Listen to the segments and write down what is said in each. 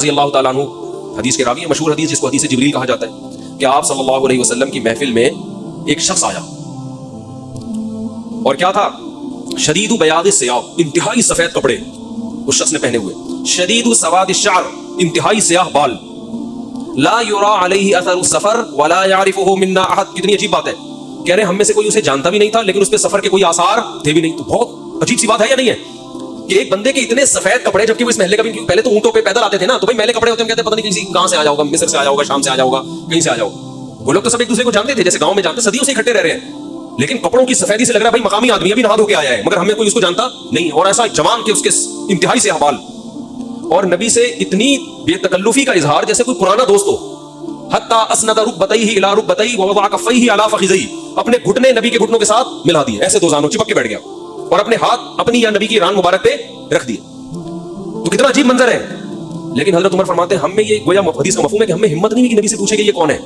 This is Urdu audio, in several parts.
رضی اللہ تعالیٰ عنہ حدیث کے راوی ہیں، مشہور حدیث جس کو حدیث جبریل کہا جاتا ہے کہ آپ صلی اللہ علیہ وسلم کی محفل میں ایک شخص آیا اور کیا تھا؟ شدید بیاض الثیاب، انتہائی سفید کپڑے اس شخص نے پہنے ہوئے، شدید سواد الشعر، انتہائی سیاہ بال، لا یرا علیہ اثر السفر ولا یعرفہ منا احد۔ کتنی عجیب بات ہے، کہہ رہے ہیں ہم میں سے کوئی اسے جانتا بھی نہیں تھا لیکن اس پہ سفر کے کوئی آثار تھے بھی نہیں۔ تو بہت عجیب سی بات ہے یا نہیں ہے کہ ایک بندے کے اتنے سفید کپڑے، جبکہ وہ اس محلے کا بھی، پہلے تو اونٹوں پہ پیدل آتے تھے نا، تو بھائی میلے کپڑے ہوتے ہیں، کہتے ہیں پتہ نہیں کہیں سے آ جاؤ گا، مصر سے آ جاؤ گا، شام سے آ جاؤ گا، کہیں سے آ جاؤ گا۔ وہ لوگ تو سب ایک دوسرے کو جانتے تھے، جیسے گاؤں میں جانتے، صدیوں سے اکٹھے رہ رہے ہیں، لیکن کپڑوں کی سفیدی سے لگ رہا ہے بھائی مقامی آدمی ابھی نہا دھو کے آیا ہے، مگر ہمیں کوئی اس کو جانتا نہیں۔ اور ایسا جوان کہ اس کے انتہائی سے حوال، اور نبی سے اتنی بے تکلفی کا اظہار جیسے کوئی پرانا دوست ہو۔ حتی اسند رکبتیہ الی رکبتیہ ووضع کفیہ علی فخذیہ، اپنے گھٹنے نبی کے گھٹنوں کے ساتھ ملا دیے، ایسے دو زانوں چپک کے بیٹھ گیا، اور اپنے ہاتھ اپنی یا نبی کی ران مبارک پہ رکھ دیے۔ تو کتنا عجیب منظر ہے۔ لیکن حضرت عمر فرماتے ہیں ہم میں یہ گویا حدیث کا مفہوم ہے کہ ہم میں ہمت نہیں ہے کہ نبی سے پوچھے کہ یہ کون ہے۔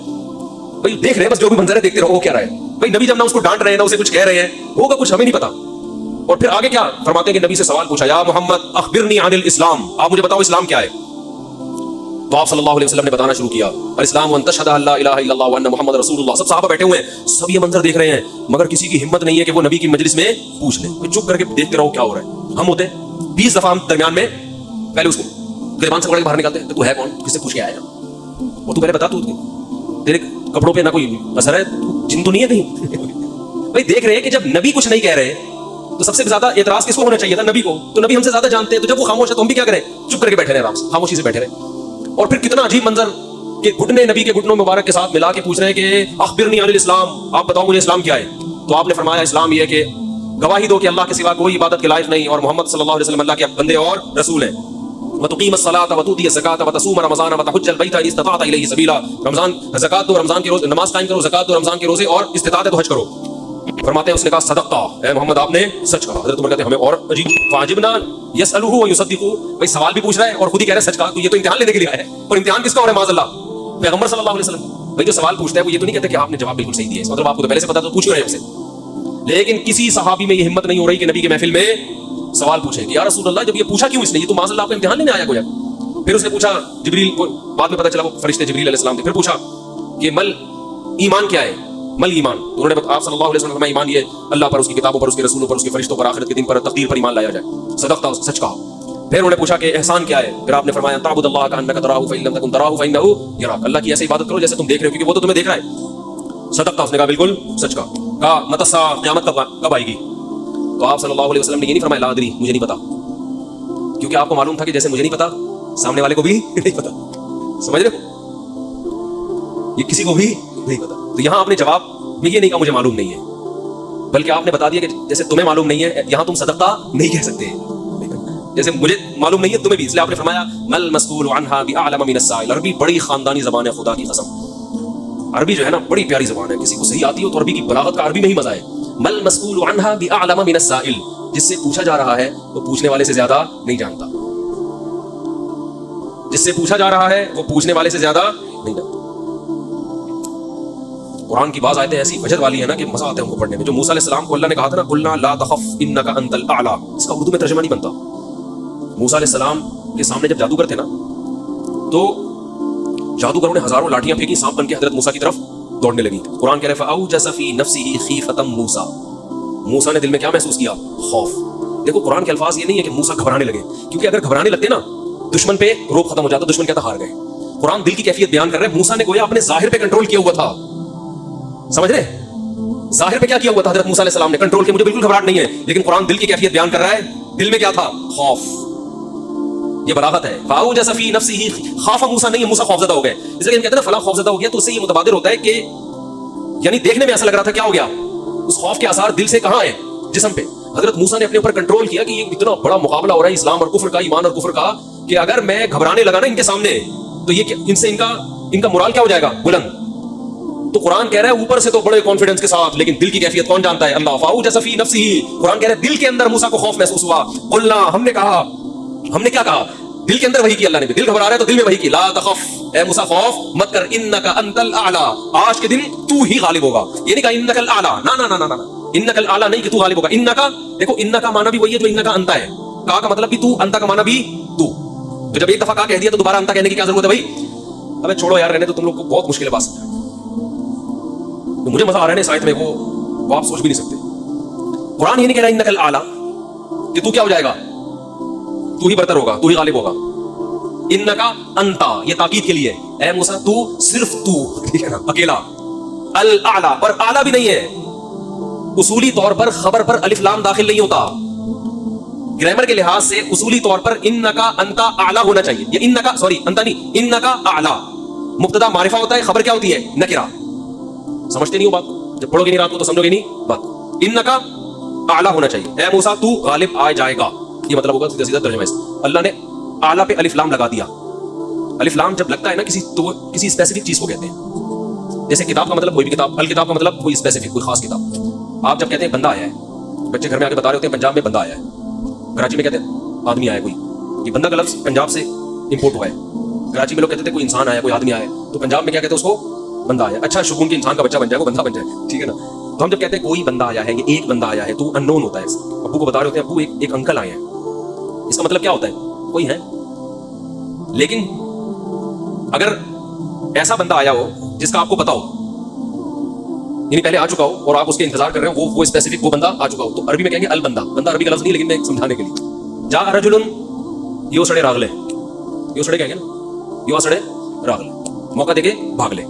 بھائی دیکھ رہے ہیں، بس جو بھی منظر ہے دیکھتے رہو، وہ کیا رہا ہے بھائی، نبی جب نہ اس کو ڈانٹ رہے ہیں نہ اسے کچھ کہہ رہے ہیں، ہوگا کچھ ہمیں نہیں پتا۔ اور پھر آگے کیا فرماتے ہیں کہ نبی سے سوال پوچھا، یا محمد اخبرنی عن الاسلام، آپ مجھے بتاؤ اسلام کیا ہے۔ تو آپ صلی اللہ علیہ وسلم نے بتانا شروع کیا، الاسلام ان تشہد ان لا الہ الا اللہ وان محمد رسول اللہ۔ سب صحابہ بیٹھے ہوئے ہیں، سب یہ منظر دیکھ رہے ہیں، مگر کسی کی ہمت نہیں ہے کہ وہ نبی کی مجلس میں پوچھ لے۔ چپ کر کے دیکھتے رہو کیا ہو رہا ہے۔ ہم ہوتے 20 دفعہ ہم درمیان میں پہلے اس کو گریبان سے پکڑ کے باہر نکالتے ہیں، تو ہے کون، کس سے پوچھ کے آیا ہے، اور تو پہلے بتا، تو تیرے کپڑوں پہ نہ کوئی اثر ہے، جن تو نہیں ہے کہیں۔ بھائی دیکھ رہے ہیں کہ جب نبی کچھ نہیں کہہ رہے تو سب سے زیادہ اعتراض کس کو ہونا چاہیے تھا؟ نبی کو۔ تو نبی ہم سے زیادہ جانتے ہیں، تو جب وہ خاموش ہے تو ہم بھی کیا کریں، چپ کر کے بیٹھے رہے، آرام سے خاموشی سے بیٹھے رہے۔ اور پھر کتنا عجیب منظر کہ گھٹنے نبی کے گھٹنوں مبارک کے ساتھ ملا کے پوچھ رہے ہیں کہ اخبرنی عن الاسلام، آپ بتاؤ مجھے اسلام کیا ہے۔ تو آپ نے فرمایا اسلام یہ ہے کہ گواہی دو کہ اللہ کے سوا کوئی عبادت کے لائق نہیں، اور محمد صلی اللہ علیہ وسلم اللہ کے بندے اور رسول ہیں، وتقیم الصلاۃ وتؤتی الزکاۃ وتصوم رمضان وتحج البیت ان استطعت الیہ سبیلا، رمضان زکات دو، رمضان کے روز نماز قائم کرو، زکات دو، رمضان کے روزے، اور استطاعت ہے تو حج کرو۔ فرماتے ہیں اس نے کہا صدقتا، اے محمد آپ نے سچ کہا۔ حضرت عمر کہتے ہیں ہمیں اور عجیب، فعجبنا یسألہ ویصدقہ، بھائی سوال بھی پوچھ رہا ہے اور خود ہی کہہ رہا ہے سچ کہا، تو یہ تو امتحان لینے کے لیے آیا ہے، اور امتحان کس کا ہو رہا ہے معاذ اللہ، پیغمبر صلی اللہ علیہ وسلم۔ بھائی جو سوال پوچھتا ہے وہ یہ تو نہیں کہتا کہ آپ نے جواب بالکل صحیح دیا ہے، مطلب آپ کو تو پہلے سے پتا تو پوچھ رہے ہیں ہم سے۔ لیکن کسی صحابی میں یہ ہمت نہیں ہو رہی کہ نبی کی محفل میں سوال پوچھے کہ یا رسول اللہ جب یہ پوچھا کیوں اس نے، یہ تو معاذ اللہ آپ کا امتحان لینے آیا گویا۔ پھر اس نے پوچھا، جبریل کو بعد میں پتا چلا وہ فرشتے جبریل علیہ السلام تھے، پھر پوچھا کہ مل ایمان کیا ہے، مل ایمان۔ انہوں نے آپ صلی اللہ علیہ وسلم ایمان یہ اللہ پر، اس کی کتابوں پر، اس کے رسولوں پر، اس کے فرشتوں پر، آخرت کے دن پر، تقدیر پر ایمان لایا جائے، صدقتا سچ کہا۔ پھر انہوں نے پوچھا کہ احسان کیا ہے، پھر آپ نے فرمایا تعبد اللہ کانک تراہ فإن لم تکن تراہ فإنہ یراک، اللہ کی ایسی عبادت کرو جیسے تم دیکھ رہے ہو کیونکہ وہ تو تمہیں دیکھ رہا ہے۔ صدقتا، اس نے کہا بالکل سچ کہا۔ کہا متی الساعۃ، قیامت کب آئے گی؟ تو آپ صلی اللہ علیہ وسلم نے یہ نہیں فرمایا لا ادری، مجھے نہیں پتا، کیونکہ آپ کو معلوم تھا کہ جیسے مجھے نہیں پتا سامنے والے کو بھی نہیں پتا، سمجھ رہے ہو، یہ کسی کو بھی نہیں پتا۔ تو یہاں آپ نے جواب میں یہ نہیں کہا مجھے معلوم نہیں ہے، بلکہ آپ نے بتا دیا کہ جیسے تمہیں معلوم نہیں ہے، یہاں تم صدقہ نہیں کہہ سکتے، جیسے مجھے معلوم نہیں ہے تمہیں بھی، اس لیے آپ نے فرمایا مل مسئول عنہا بأعلم من السائل۔ عربی بڑی خاندانی زبان ہے، خدا کی قسم، عربی جو ہے نا بڑی پیاری زبان ہے، کسی کو صحیح آتی ہو تو عربی کی بلاغت کا عربی میں ہی مزہ ہے۔ مل مسئول عنہا بأعلم من السائل، جس سے پوچھا جا رہا ہے وہ پوچھنے والے سے زیادہ نہیں جانتا، جس سے پوچھا جا رہا ہے وہ پوچھنے والے سے زیادہ نہیں جانتا۔ قرآن کی بعض آیتیں ایسی وجد والی ہیں نا کہ مزہ آتا ہے ان کو پڑھنے میں۔ جو موسیٰ علیہ السلام کو اللہ نے کہا تھا نا قلنا لا تخف انک انت الاعلی، اس کا اردو میں ترجمہ نہیں بنتا۔ موسیٰ علیہ السلام کے سامنے جب جادوگر تھے نا تو جادوگروں نے ہزاروں لاٹھیاں پھینکی، سانپ بن کے حضرت موسیٰ کی طرف دوڑنے لگی۔ قرآن کہہ رہے فاوجس فی نفسہ خیفۃ موسیٰ، موسیٰ نے دل میں کیا محسوس کیا؟ خوف۔ دیکھو قرآن کے الفاظ یہ نہیں ہے کہ موسیٰ گھبرانے لگے، کیونکہ اگر گھبرانے لگتے نا دشمن پہ روب ختم ہو جاتا، دشمن کہتا ہار گئے۔ قرآن دل کی کیفیت بیان کر رہے ہیں، موسیٰ نے گویا اپنے ظاہر پہ کنٹرول کیا ہوا تھا، سمجھ رہے؟ ظاہر پہ کیا کیا ہوا تھا حضرت موسیٰ علیہ السلام نے؟ کنٹرول کیا، مجھے بالکل گھبراہٹ نہیں ہے، لیکن قرآن دل کی کیفیت بیان کر رہا ہے، دل میں کیا تھا؟ خوف۔ یہ بلاغت ہے، فاوجس فی نفسہ، خاف موسیٰ نہیں ہے، موسیٰ خوفزدہ ہو گئے۔ اس لیے ہم کہتے ہیں نا فلاں خوفزدہ ہو گیا، تو اس سے یہ متبادر ہوتا ہے کہ یعنی دیکھنے میں ایسا لگ رہا تھا کیا ہو گیا، اس خوف کے آثار دل سے کہاں ہے؟ جسم پہ۔ حضرت موسیٰ نے اپنے اوپر کنٹرول کیا کہ یہ اتنا بڑا مقابلہ ہو رہا ہے اسلام اور کفر کا، ایمان اور کفر کا، کہ اگر میں گھبرانے لگا نا ان کے سامنے تو یہ ان سے ان کا مورال کیا ہو جائے گا؟ بلند۔ تو قرآن کہہ رہا ہے اوپر سے تو بڑے کانفیڈنس کے ساتھ، لیکن دل کی کیفیت کون جانتا ہے؟ اللہ۔ فاوجس فی نفسہ، قرآن کہہ رہا ہے دل کے اندر موسیٰ کو خوف محسوس ہوا۔ قلنا، ہم نے کہا، ہم نے کیا کہا؟ دل کے اندر وحی کی اللہ نے بھی، دل گھبرا رہا ہے تو دل میں وحی کی، لا تخف، اے موسیٰ خوف مت کر، انک انت الاعلی، آج کے دن تو ہی غالب ہوگا۔ یہ نہیں کہا انک الاعلی، نا، انک الاعلی نہیں کہ تو غالب ہوگا۔ انک، دیکھو انک کا معنی بھی وہی ہے جو انک انت ہے، کا مطلب بھی تو، انت کا معنی بھی تو، تو جب ایک دفعہ کہا کہہ دیا تو دوبارہ انتا کہنے کی کیا ضرورت ہے بھائی؟ ابے چھوڑو یار، رہنے تو، تم لوگ کو بہت مشکل ہے بات سمجھنا. تو مجھے مزہ آ رہا ہے نا اس آیت میں، وہ آپ سوچ بھی نہیں سکتے. قرآن یہ نہیں کہہ رہا انک الاعلی کہ تو کیا ہو جائے گا، تو ہی برتر ہوگا، تو ہی غالب ہوگا. انکا انتا یہ تاکید کے لیے، اے موسیٰ تو، صرف تو، ٹھیک ہے نا، اکیلا. الاعلی، اور اعلی بھی نہیں ہے. اصولی طور پر خبر پر الف لام داخل نہیں ہوتا. گرامر کے لحاظ سے اصولی طور پر انکا انتا اعلی ہونا چاہیے. یہ انکا، سوری انتا نہیں، انکا اعلی مبتدا معرفہ ہوتا ہے، خبر کیا ہوتی ہے؟ نکرہ. سمجھتے نہیں ہو بات؟ جب پڑھو گے نہیں رات کو تو سمجھو گے نہیں بات. انکا اعلی ہونا چاہیے، اے موسیٰ تو غالب آ جائے گا، یہ مطلب ہوگا سیدھا سیدھا ترجمہ اس. اللہ نے اعلی پہ الف لام لگا دیا. الف لام جب لگتا ہے نا کسی، تو کسی اسپیسیفک چیز کو کہتے ہیں. جیسے کتاب کا مطلب کوئی بھی کتاب، الکتاب کا مطلب کوئی اسپیسیفک، کوئی خاص کتاب. آپ جب کہتے ہیں بندہ آیا ہے، بچے گھر میں آ کے بتا رہے ہوتے ہیں پنجاب میں بندہ آیا ہے، کراچی میں کہتے ہیں آدمی آیا کوئی. یہ بندہ کا لفظ پنجاب سے امپورٹ ہوا ہے. کراچی میں لوگ کہتے تھے کوئی انسان آیا، کوئی آدمی آیا، تو پنجاب میں کیا کہتے ہیں اس کو؟ بندہ آیا. اچھا شگون کے انسان کا بچہ بن جائے، وہ بندہ بن جائے، ٹھیک ہے نا. تو ہم جب کہتے ہیں کوئی بندہ آیا ہے، یہ ایک بندہ آیا ہے، تو ان نون ہوتا ہے. ابو کو بتا رہے ہوتے ہیں ابو ایک انکل آئے ہیں، اس کا مطلب کیا ہوتا ہے؟ کوئی ہے. لیکن اگر ایسا بندہ آیا ہو جس کا آپ کو پتا ہو، یعنی پہلے آ چکا ہو اور آپ اس کے انتظار کر رہے ہو، وہ اسپیسیفک وہ بندہ آ چکا ہو، تو عربی میں کہیں گے البندہ. بندہ عربی کا لفظ نہیں، لیکن میں سمجھانے کے لیے، جا رجل یو سڑے راغلے، یو سڑے کہیں گے نا، یو سڑے راغلے، موقع دے کے بھاگ لے.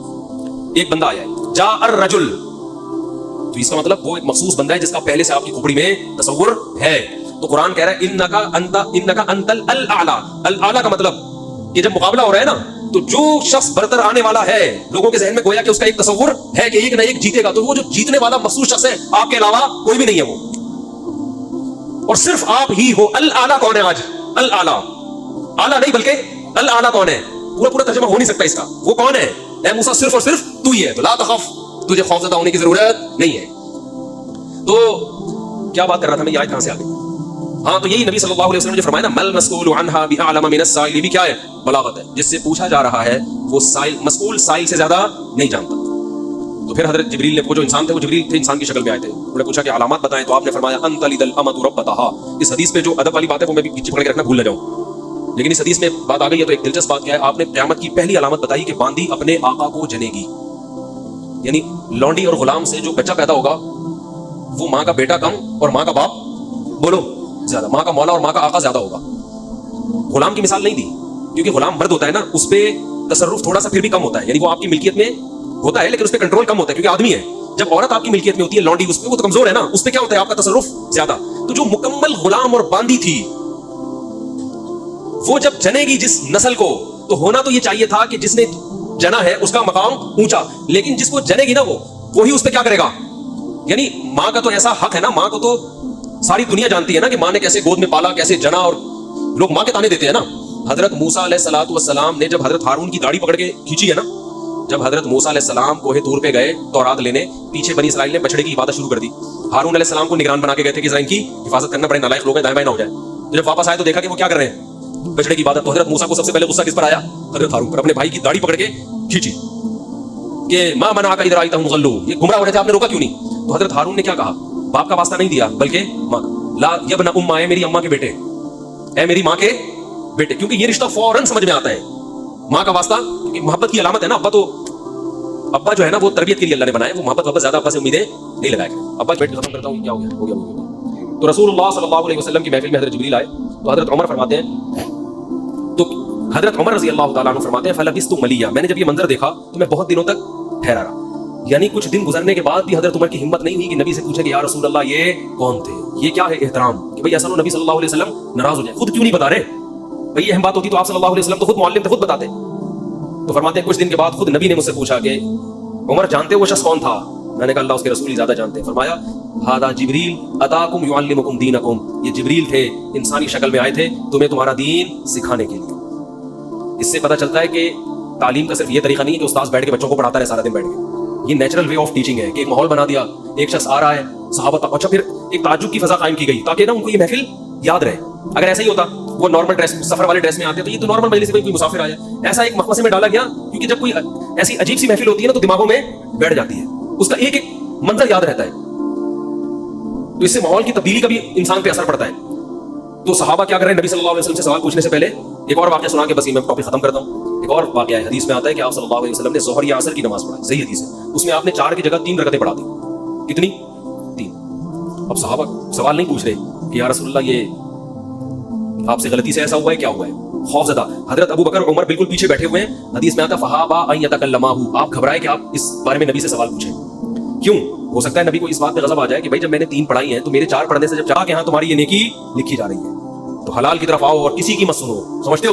ایک بندہ آیا ہے، جا الرجل، تو اس کا مطلب وہ ایک مخصوص بندہ ہے جس کا پہلے سے آپ کی کھوپڑی میں تصور ہے. تو قرآن کہہ رہا ہے انکا انت الاعلی. الاعلی کا مطلب کہ جب مقابلہ ہو رہا ہے نا، تو جو شخص برتر آنے والا ہے، لوگوں کے ذہن میں گویا کہ اس کا ایک تصور ہے کہ ایک نہ ایک جیتے گا، تو وہ جو جیتنے والا مخصوص شخص ہے، آپ کے علاوہ کوئی بھی نہیں ہے وہ، اور صرف آپ ہی ہو. الاعلی کون ہے آج؟ الاعلی، اعلیٰ نہیں بلکہ الاعلی کون ہے؟ پورا ترجمہ ہو نہیں سکتا اس کا. وہ کون ہے؟ اے موسیٰ صرف اور صرف تو ہی ہے. تو لا تخف، تجھے خوفزدہ ہونے کی ضرورت نہیں ہے. تو کیا بات کر رہا تھا میں، یہ آیت کہاں سے آ گئی؟ ہاں، تو یہی نبی صلی اللہ علیہ وسلم نے فرمایا نا، مل مسئول عنہا بأعلم من السائل، بھی کیا ہے؟ بلاغت ہے. جس سے پوچھا جا رہا ہے وہ سائل، مسئول سائل سے زیادہ نہیں جانتا. تو پھر حضرت جبریل نے، وہ جو انسان تھے، وہ جبریل تھے انسان کی شکل میں آئے تھے، انہوں نے پوچھا کہ علامات بتائیں، تو آپ نے فرمایا انت لد الامۃ ربتہا. اس حدیث میں جو ادب والی بات ہے وہ میں بھی پیچھے پکڑ کے رکھنا بھول نہ جاؤں، لیکن اس حدیث میں بات آ گئی ہے. تو ایک دلچسپ بات کیا ہے، آپ نے قیامت کی پہلی علامت بتائی کہ باندی اپنے آقا کو جنے گی. یعنی لونڈی اور غلام سے جو بچہ پیدا ہوگا، وہ ماں کا بیٹا کم اور ماں کا باپ بولو زیادہ، ماں کا مولا اور ماں کا آقا زیادہ ہوگا. غلام کی مثال نہیں دی، کیونکہ غلام مرد ہوتا ہے نا، اس پہ تصرف تھوڑا سا پھر بھی کم ہوتا ہے، یعنی وہ آپ کی ملکیت میں ہوتا ہے لیکن اس پہ کنٹرول کم ہوتا ہے کیونکہ آدمی ہے. جب عورت آپ کی ملکیت میں ہوتی ہے، لونڈی اس پہ، وہ تو کمزور ہے نا، اس پہ کیا ہوتا ہے؟ آپ کا تصرف زیادہ. تو جو مکمل غلام اور باندی تھی، وہ جب جنے گی جس نسل کو، تو ہونا تو یہ چاہیے تھا کہ جس نے جنا ہے اس کا مقام اونچا، لیکن جس کو جنے گی نا، وہی اس پہ کیا کرے گا؟ یعنی ماں کا تو ایسا حق ہے نا، ماں کو تو ساری دنیا جانتی ہے نا کہ ماں نے کیسے گود میں پالا، کیسے جنا، اور لوگ ماں کے تانے دیتے ہیں نا. حضرت موسیٰ علیہ الصلوۃ والسلام نے جب حضرت ہارون کی داڑھی پکڑ کے کھینچی ہے نا، جب حضرت موسیٰ علیہ السلام کوہ طور پہ گئے تورات لینے، پیچھے بنی اسرائیل نے بچڑے کی عبادت شروع کر دی. ہارون علیہ السلام کو نگران بنا کے گئے تھے کہ ذرا ان کی حفاظت کرنا، بڑے نالائق لوگ ہیں، دائیں بائیں نہ ہو جائے. جب واپس آئے تو دیکھا کہ وہ کیا کر رہے ہیں؟ بچڑے کی عبادت. تو حضرت موسیٰ کو سب سے پہلے غصہ کس پر آیا؟ حضرت ہارون پر. اپنے بھائی کی داڑھی پکڑ کے کھینچی کہ ماں منعک اذ رأیتہم ضلوا، یہ گمراہ ہو رہے تھے، آپ نے روکا کیوں نہیں؟ تو حضرت ہارون نے کیا کہا؟ باپ کا واسطہ نہیں دیا بلکہ ماں کا. لا یبن ام، اے میری اماں کے بیٹے، اے میری ماں کے بیٹے، کیونکہ یہ رشتہ فوراً سمجھ میں آتا ہے. ماں کا واسطہ کیونکہ محبت کی علامت ہے نا. ابا جو ہے نا، وہ تربیت کے لیے اللہ نے بنایا، وہ محبت زیادہ ابا سے امیدیں نہیں لگایا کریں. ابا بیٹھ کے ختم کرتا ہوں، کیا ہو گیا. تو رسول اللہ صلی اللہ علیہ وسلم کی محفل میں حضرت جبریل آئے تو حضرت عمر فرماتے ہیں، تو حضرت عمر رضی اللہ تعالیٰ عنہ فرماتے ہیں فلبثت ملیہ، میں نے جب یہ منظر دیکھا تو میں بہت دنوں تک ٹھہرا رہا. یعنی کچھ دن گزرنے کے بعد بھی حضرت عمر کی ہمت نہیں ہوئی کہ نبی سے پوچھے کہ یا رسول اللہ یہ کون تھے، یہ کیا ہے احترام کہ بھئی ایسا نو نبی صلی اللہ علیہ وسلم ناراض ہو جائے. خود کیوں نہیں بتا رہے بھئی؟ اہم بات ہوتی تو آپ صلی اللہ علیہ وسلم تو خود معلم تھے، خود بتاتے. تو فرماتے ہیں کچھ دن کے بعد خود نبی نے مجھ سے پوچھا کہ عمر جانتے وہ شخص کون تھا؟ میں نے کہا اللہ اس کے رسول ہی زیادہ جانتے ہیں. فرمایا ھذا جبریل اتاکم یعلمکم دینکم، یہ جبریل تھے، انسانی شکل میں آئے تھے تمہیں تمہارا دین سکھانے کے لیے. اس سے پتہ چلتا ہے کہ تعلیم کا صرف یہ طریقہ نہیں ہے کہ استاذ بیٹھ کے بچوں کو پڑھاتا رہے سارا دن بیٹھ کے. یہ نیچرل وے آف ٹیچنگ ہے کہ ایک ماحول بنا دیا، ایک شخص آ رہا ہے، صحابہ تک، اچھا پھر ایک تعجب کی فضا قائم کی گئی تاکہ نا ان کو یہ محفل یاد رہے. اگر ایسا ہی ہوتا وہ نارمل ڈریس، سفر والے ڈریس میں آتے تو یہ تو نارمل مجلس سے کوئی مسافر آیا. ایسا ایک مخمصے میں ڈالا گیا کیونکہ جب کوئی ایسی عجیب سی محفل ہوتی ہے نا تو دماغوں میں بیٹھ جاتی ہے، اس کا ایک ایک منظر یاد رہتا ہے، تو اس سے ماحول کی تبدیلی کا بھی انسان پہ اثر پڑتا ہے. تو صحابہ کیا کر رہے ہیں؟ نبی صلی اللہ علیہ وسلم سے سوال پوچھنے سے پہلے ایک اور واقعہ سنا کے بس یہ میں ٹاپک ختم کرتا ہوں. ایک اور واقعہ ہے, حدیث میں آتا ہے کہ آپ صلی اللہ علیہ وسلم نے ظہر یا عصر کی نماز پڑھائی, صحیح حدیث ہے, اس میں آپ نے 4 کی جگہ 3 رکعتیں پڑھا دی. کتنی؟ 3. اب صحابہ سوال نہیں پوچھ رہے کہ یا رسول اللہ یہ آپ سے غلطی سے ایسا ہوا ہے, کیا ہوا ہے, خوف زدہ. حضرت ابو بکر عمر بالکل پیچھے بیٹھے ہوئے ہیں. حدیث میں آتا فہابا ان یتکلماہ, آپ گھبرائے کہ آپ اس بارے میں نبی سے سوال پوچھیں. کیوں؟ ہو سکتا ہے نبی کو اس بات پہ غضب آ جائے کہ بھائی جب میں نے 3 پڑھائی ہیں تو میرے 4 پڑھنے سے جب 4 کے ہاں تمہاری یہ نیکی لکھی جا رہی ہے, تو حلال کی طرف آؤ اور کسی کی مت سنو. سمجھتے ہو؟